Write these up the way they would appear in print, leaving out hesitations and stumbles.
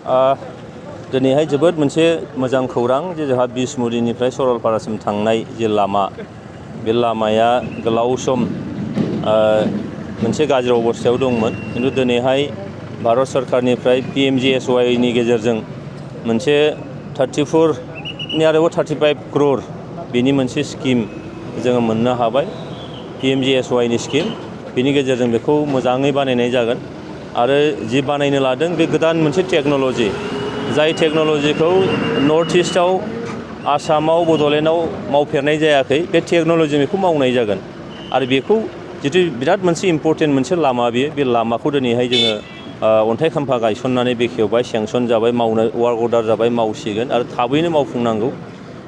दिनैहाय जोबोद मोनसे मोजां खौरां जे जोंहा बिसमुरिनिफ्राय सरलपारासिम थांनाय जे लामा बे लामाया गोलाव सम मोनसे गाज्रि अबस्थायाव दंमोन खिन्थु दिनैहाय भारत सरकारनिफ्राय PMGSY गेजेरजों मोनसे 34 आरोबाव 35 crore बेनि मोनसे स्किम जोङो मोननो हाबाय PMGSY स्किम बेनि गेजेरजों बेखौ मोजाङै बानायनाय जागोन आरो जि बानायनो लादों बे गोदान मोनसे टेक्न'ल'जि जाय टेक्न'ल'जिखौ नर्थ इस्टआव आसामाव बड'लेण्डआव मावफेरनाय जायाखै बे टेक्न'ल'जि बेखौ मावनाय जागोन आरो बेखौ जितु बिराद मोनसे इम्परटेन्ट मोनसे लामा बे लामाखौ दिनैहाय जोङो अन्थाइ खाम्फा गायसननानै बेखेवबाय सेंसन जाबाय मावनो वार्क अर्डार जाबाय मावसिगोन आरो थाबैनो मावफुंनांगौ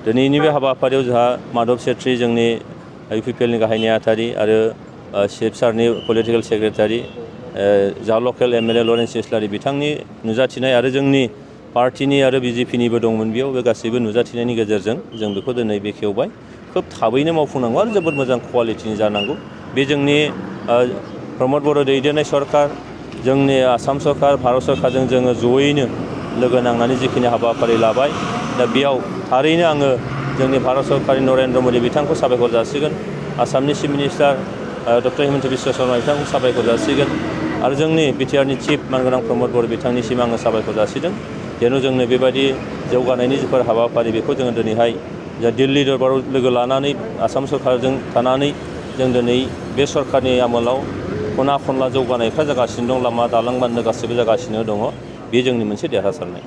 दिनैनि बे हाबाफारियाव जोंहा माधब सेट्रि जोंनि UPPLनि गाहाय नेहाथारि आरो चिफ सारनि पलिटिकेल सेक्रेटारि जा लकेल MLA लरेन्स इस्लारि बिथांनि नुजाथिनाय आरो जोंनि पार्टिनि आरो BJPनिबो दंमोन बेयाव बे गासैबो नुजाथिनायनि गेजेरजों जों बेखौ दिनै बेखेवबाय खोब थाबैनो मावफुंनांगौ आरो जोबोद मोजां क्वालिटिनि जानांगौ बे जोंनि प्रमद बर' दैदेननाय सरकार जोंनि आसाम सरकार भारत सरकारजों जोङो जयैनो लोगो नांनानै जिखिनि हाबाफारि लाबाय दा बेयाव थारैनो आङो जोंनि भारत सरकारनि नरेन्द्र मदि बिथांखौ साबायखर जासिगोन आसामनि chief minister doctor Himanta Biswa Sharma बिथांखौ साबायखर जासिगोन आरो जोंनि बिटिआरनि चिफ मानगोनां प्रमद बर' बिथांनिसिम आङो साबायखर जासिदों जेन' जोंनो बेबायदि जौगानायनि जिफोर हाबाफारि बेखौ जोङो दिनैहाय दिल्ली दरबाराव लोगो लानानै आसाम सरकारजों थानानै जों दिनै बे सरकारनि आमोलाव खना खनला जौगानायफ्रा जागासिनो दं लामा दालां बान्दो गासैबो जागासिनो दङ बे जोंनि मोनसे देरहासारनाय